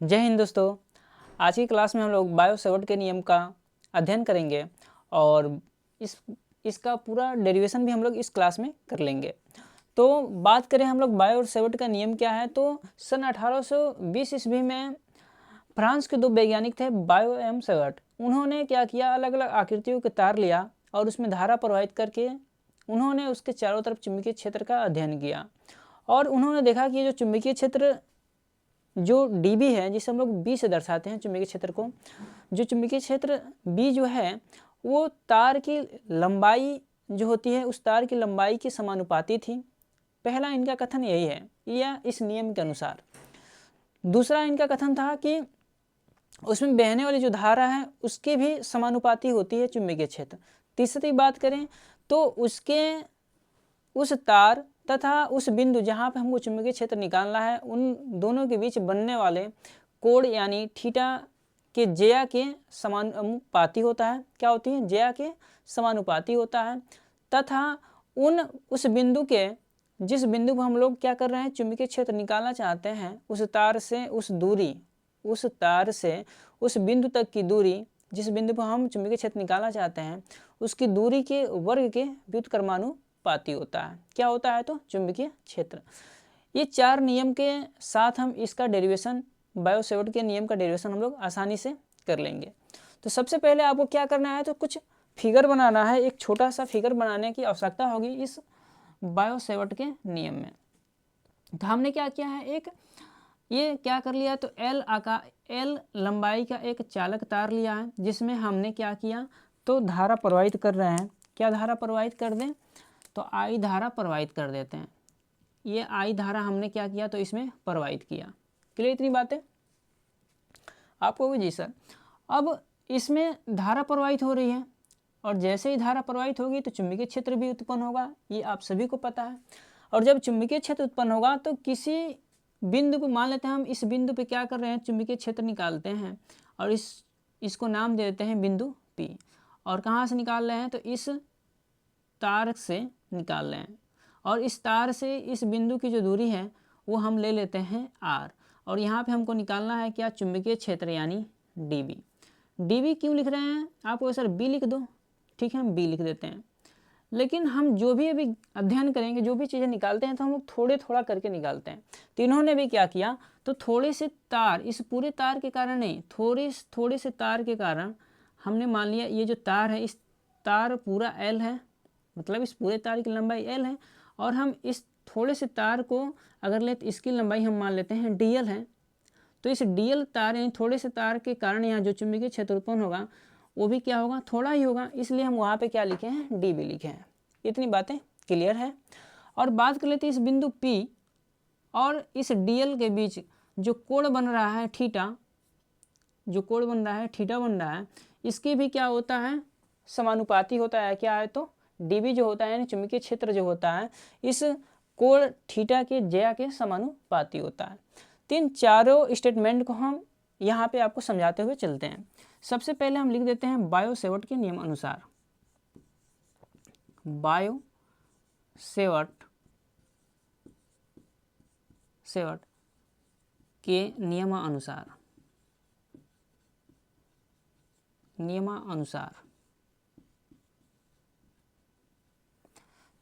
जय हिंद दोस्तों। आज की क्लास में हम लोग बायो सेवर्ट के नियम का अध्ययन करेंगे और इसका पूरा डेरिवेशन भी हम लोग इस क्लास में कर लेंगे। तो बात करें हम लोग बायो सेवर्ट का नियम क्या है, तो सन 1820 ईस्वी में फ्रांस के दो वैज्ञानिक थे, बायो एवं सेवर्ट। उन्होंने क्या किया, अलग अलग आकृतियों के तार लिया और उसमें धारा प्रवाहित करके उन्होंने उसके चारों तरफ चुंबकीय क्षेत्र का अध्ययन किया और उन्होंने देखा कि ये जो चुंबकीय क्षेत्र जो डीबी है, जिसे हम लोग बी से दर्शाते हैं चुंबकीय क्षेत्र को, जो चुंबकीय क्षेत्र बी जो है वो तार की लंबाई जो होती है उस तार की लंबाई के समानुपाती थी। पहला इनका कथन यही है, या इस नियम के अनुसार। दूसरा इनका कथन था कि उसमें बहने वाली जो धारा है उसके भी समानुपाती होती है चुंबकीय क्षेत्र। तीसरी बात करें तो उसके उस तार तथा उस बिंदु जहाँ पे हमको चुंबकीय क्षेत्र निकालना है उन दोनों के बीच बनने वाले कोण यानी थीटा के ज्या के समानुपाती होता है। क्या होती है? ज्या के समानुपाती होता है। तथा उस बिंदु के जिस बिंदु पर हम लोग क्या कर रहे हैं, चुंबकीय क्षेत्र निकालना चाहते हैं, उस तार से उस बिंदु तक की दूरी, जिस बिंदु पर हम चुंबकीय क्षेत्र निकालना चाहते हैं उसकी दूरी के वर्ग के व्युत्क्रमानुपाती होता है। क्या होता है? तो चुंबकीय क्षेत्र। ये चार नियम के साथ हम इसका डेरिवेशन, बायो सेवर्ट के नियम का डेरिवेशन हम लोग आसानी से कर लेंगे। तो सबसे पहले आपको क्या करना है, तो कुछ फिगर बनाना है। एक छोटा सा फिगर बनाने की आवश्यकता होगी इस बायो सेवर्ट के नियम में। तो हमने क्या किया है, एक ये क्या कर लिया, तो एल लंबाई का एक चालक तार लिया है जिसमें हमने क्या किया, तो धारा प्रवाहित कर रहे हैं। क्या धारा प्रवाहित कर दें, तो आई धारा प्रवाहित कर देते हैं। ये आई धारा हमने क्या किया, तो इसमें प्रवाहित किया। क्लियर इतनी बातें आपको भी? जी सर। अब इसमें धारा प्रवाहित हो रही है और जैसे ही धारा प्रवाहित होगी तो चुंबकीय क्षेत्र भी उत्पन्न होगा, ये आप सभी को पता है। और जब चुंबकीय क्षेत्र उत्पन्न होगा तो किसी बिंदु पर, मान लेते हैं हम इस बिंदु पे क्या कर रहे हैं, चुंबकीय क्षेत्र निकालते हैं और इसको नाम दे देते हैं बिंदु P। और कहाँ से निकाल रहे हैं, तो इस तार से निकाल रहे हैं और इस तार से इस बिंदु की जो दूरी है वो हम ले लेते हैं r। और यहाँ पे हमको निकालना है क्या, चुंबकीय क्षेत्र यानी dB। dB क्यों लिख रहे हैं, आपको सर B लिख दो, ठीक है, हम B लिख देते हैं। लेकिन हम जो भी अभी अध्ययन करेंगे, जो भी चीज़ें निकालते हैं तो हम लोग थोड़ा करके निकालते हैं। तो इन्होंने भी क्या किया, तो थोड़े से तार, इस पूरे तार के कारण नहीं, थोड़े से तार के कारण हमने मान लिया ये जो तार है, इस तार पूरा L है, मतलब इस पूरे तार की लंबाई L है और हम इस थोड़े से तार को अगर ले तो इसकी लंबाई हम मान लेते हैं DL है। तो इस DL तार यानी थोड़े से तार के कारण यहाँ जो चुंबकीय क्षेत्र उत्पन्न होगा वो भी क्या होगा, थोड़ा ही होगा, इसलिए हम वहाँ पे क्या लिखे हैं, DB लिखे हैं। इतनी बातें क्लियर है। और बात कर लेते हैं इस बिंदु P और इस DL के बीच जो कोण बन रहा है थीटा, जो कोण बन रहा है थीटा बन रहा है, इसके भी क्या होता है, समानुपाती होता है। क्या है, तो DB जो होता है यानी चुंबकीय क्षेत्र जो होता है इस कोण थीटा के ज्या के समानुपाती होता है। तीन चारों स्टेटमेंट को हम यहाँ पे आपको समझाते हुए चलते हैं। सबसे पहले हम लिख देते हैं बायो सेवर्ट के नियम अनुसार, बायो सेवर्ट के नियमानुसार।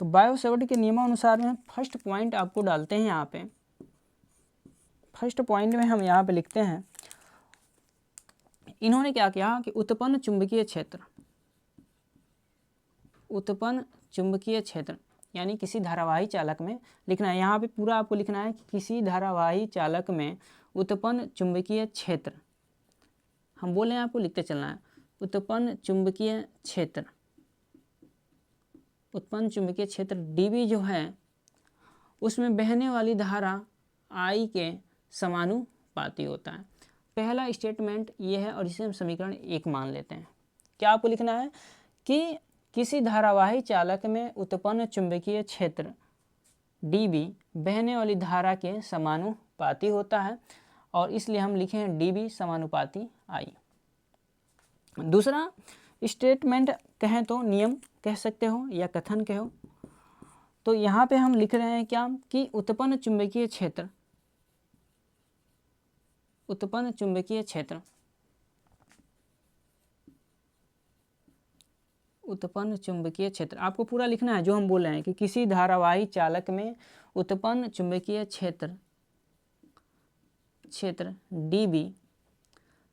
तो बायो सेवर्ट के नियमानुसार में फर्स्ट पॉइंट आपको डालते हैं यहाँ पे। फर्स्ट पॉइंट में हम यहाँ पे लिखते हैं, इन्होंने क्या किया कि उत्पन्न चुंबकीय क्षेत्र यानी किसी धारावाही चालक में लिखना है। यहाँ पे पूरा आपको लिखना है कि किसी धारावाही चालक में उत्पन्न चुंबकीय क्षेत्र, हम बोले आपको लिखते चलना है, उत्पन्न चुंबकीय क्षेत्र dB जो है उसमें बहने वाली धारा I के समानुपाती होता है। पहला स्टेटमेंट ये है और इसे हम समीकरण 1 मान लेते हैं। क्या आपको लिखना है कि किसी धारावाही चालक में उत्पन्न चुंबकीय क्षेत्र dB बहने वाली धारा के समानुपाती होता है और इसलिए हम लिखे हैं dB समानुपाती I। दूसरा स्टेटमेंट कहें तो नियम कह सकते हो या कथन कहो, तो यहाँ पे हम लिख रहे हैं क्या कि उत्पन्न उत्पन्न चुंबकीय क्षेत्र, उत्पन्न चुंबकीय क्षेत्र आपको पूरा लिखना है जो हम बोल रहे हैं कि किसी धारावाही चालक में उत्पन्न चुंबकीय क्षेत्र dB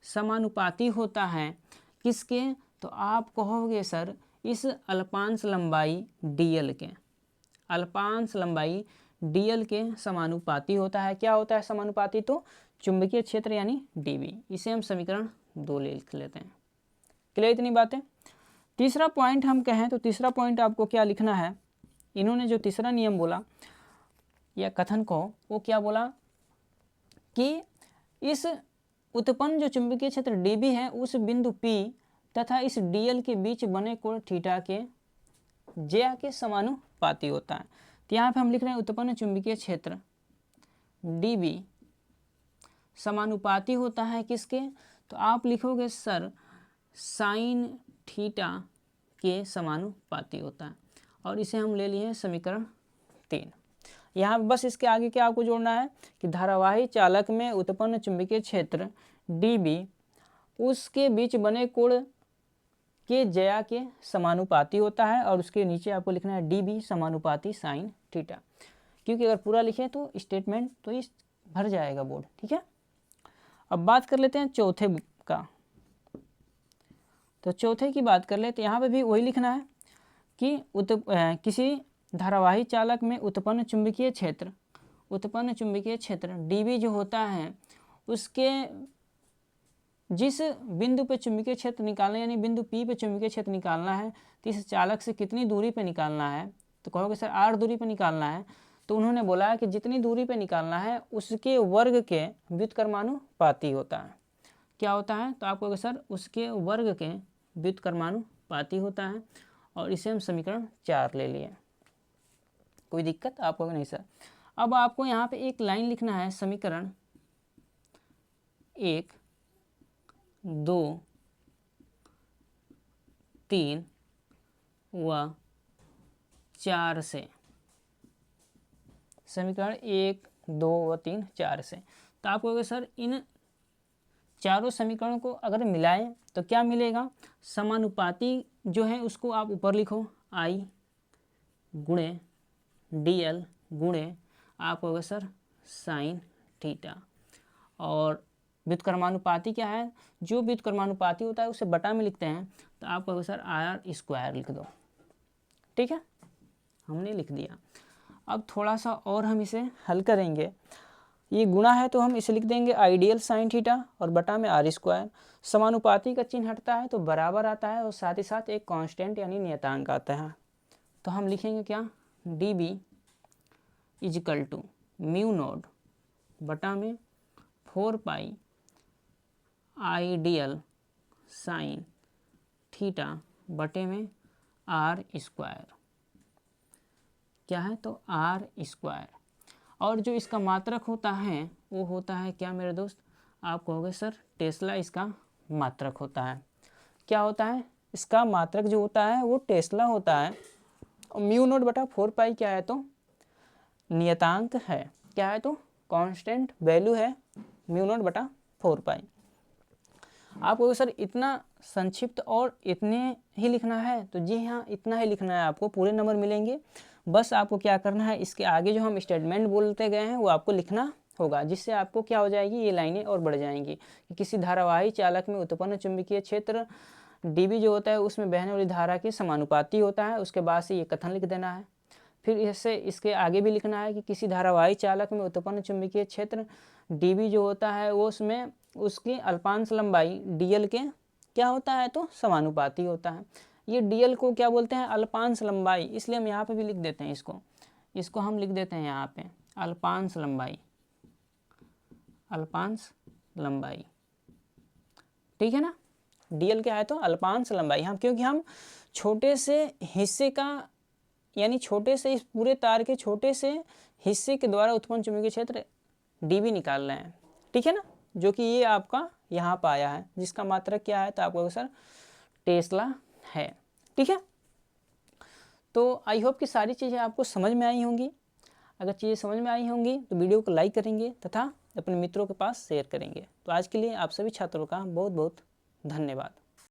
समानुपाती होता है किसके, तो आप कहोगे सर इस अल्पांश लंबाई dl के, अल्पांश लंबाई dl के समानुपाती होता है। क्या होता है समानुपाती, तो चुंबकीय क्षेत्र यानी dB। इसे हम समीकरण 2 लिख लेते हैं। क्लियर इतनी बातें। तीसरा पॉइंट हम कहें तो तीसरा पॉइंट आपको क्या लिखना है, इन्होंने जो तीसरा नियम बोला या कथन को, वो क्या बोला कि इस उत्पन्न जो चुंबकीय क्षेत्र dB है उस बिंदु P तथा इस dl के बीच बने कोण थीटा के ज्या के समानुपाती होता है। तो यहाँ पे हम लिख रहे हैं उत्पन्न चुंबकीय क्षेत्र dB समानुपाती होता है किसके, तो आप लिखोगे सर साइन थीटा के समानुपाती होता है, और इसे हम ले लिए समीकरण 3। यहाँ बस इसके आगे क्या आपको जोड़ना है कि धारावाही चालक में उत्पन्न चुंबकीय क्षेत्र dB उसके बीच बने कोण के ज्या के समानुपाती होता है, और उसके नीचे आपको लिखना है dB समानुपाती साइन थीटा, क्योंकि अगर पूरा लिखें तो स्टेटमेंट तो इस भर जाएगा बोर्ड। ठीक है, अब बात कर लेते हैं चौथे का। तो चौथे की बात कर ले तो यहाँ पे भी वही लिखना है कि किसी धारावाही चालक में उत्पन्न चुंबकीय क्षेत्र dB जो होता है उसके जिस बिंदु पे चुंबकीय क्षेत्र निकालना है, यानी बिंदु P पे चुंबकीय क्षेत्र निकालना है, तो इस चालक से कितनी दूरी पे निकालना है, तो कहोगे सर r दूरी पे निकालना है। तो उन्होंने बोला कि जितनी दूरी पे निकालना है उसके वर्ग के व्युत्क्रमानुपाती होता है। क्या होता है, तो आप कहोगे सर उसके वर्ग के व्युत्क्रमानुपाती होता है, और इसे हम समीकरण 4 ले लिए। कोई दिक्कत आप कहोगे नहीं सर। अब आपको यहाँ पे एक लाइन लिखना है समीकरण 1, 2, 3 व 4 से, समीकरण 1, 2 व 3, 4 से। तो आप कहोगे सर इन चारों समीकरणों को अगर मिलाएं तो क्या मिलेगा, समानुपाती जो है उसको आप ऊपर लिखो I गुणे dl गुणे आप कहोगे सर साइन थीटा, और व्युत्क्रमानुपाती क्या है, जो व्युत्क्रमानुपाती होता है उसे बटा में लिखते हैं, तो आप कहोगे सर r² लिख दो। ठीक है, हमने लिख दिया। अब थोड़ा सा और हम इसे हल करेंगे। ये गुणा है तो हम इसे लिख देंगे आइडियल साइन थीटा और बटा में r²। समानुपाती का चिन्ह हटता है तो बराबर आता है, और साथ ही साथ एक कांस्टेंट यानी नियतांक आता है। तो हम लिखेंगे क्या, dB equal to mu naught बटा में 4 पाई आइडियल साइन थीटा बटे में r²। क्या है, तो r²। और जो इसका मात्रक होता है वो होता है क्या मेरे दोस्त, आप कहोगे सर टेस्ला इसका मात्रक होता है। क्या होता है, इसका मात्रक जो होता है वो टेस्ला होता है, और म्यू नोट बटा 4 पाई क्या है, तो नियतांक है। क्या है, तो कांस्टेंट वैल्यू है म्यू नोट बटा 4 पाई। आप कहोगे सर इतना संक्षिप्त और इतने ही लिखना है, तो जी हाँ इतना ही लिखना है, आपको पूरे नंबर मिलेंगे। बस आपको क्या करना है, इसके आगे जो हम स्टेटमेंट बोलते गए हैं वो आपको लिखना होगा, जिससे आपको क्या हो जाएगी, ये लाइनें और बढ़ जाएंगी कि किसी धारावाही चालक में उत्पन्न चुंबकीय क्षेत्र dB जो होता है उसमें बहने वाली धारा के समानुपाती होता है। उसके बाद से ये कथन लिख देना है। फिर इससे इसके आगे भी लिखना है कि किसी धारावाही चालक में उत्पन्न चुंबकीय क्षेत्र dB जो होता है वो उसमें उसकी अल्पांश लंबाई dl के क्या होता है, तो समानुपाती होता है। ये dl को क्या बोलते हैं, अल्पांश लंबाई, इसलिए हम यहाँ पे भी लिख देते हैं इसको हम लिख देते हैं यहाँ पे अल्पांश लंबाई। ठीक है ना, dl क्या है, तो अल्पांश लंबाई। हम क्योंकि हम छोटे से हिस्से का यानी छोटे से इस पूरे तार के छोटे से हिस्से के द्वारा उत्पन्न चुंबकीय क्षेत्र dB निकाल रहे हैं। ठीक है ना, जो कि ये आपका यहाँ पर आया है, जिसका मात्रक क्या है, तो आपको सर टेस्ला है। ठीक है, तो आई होप कि सारी चीज़ें आपको समझ में आई होंगी। अगर चीज़ें समझ में आई होंगी तो वीडियो को लाइक करेंगे तथा अपने मित्रों के पास शेयर करेंगे। तो आज के लिए आप सभी छात्रों का बहुत बहुत धन्यवाद।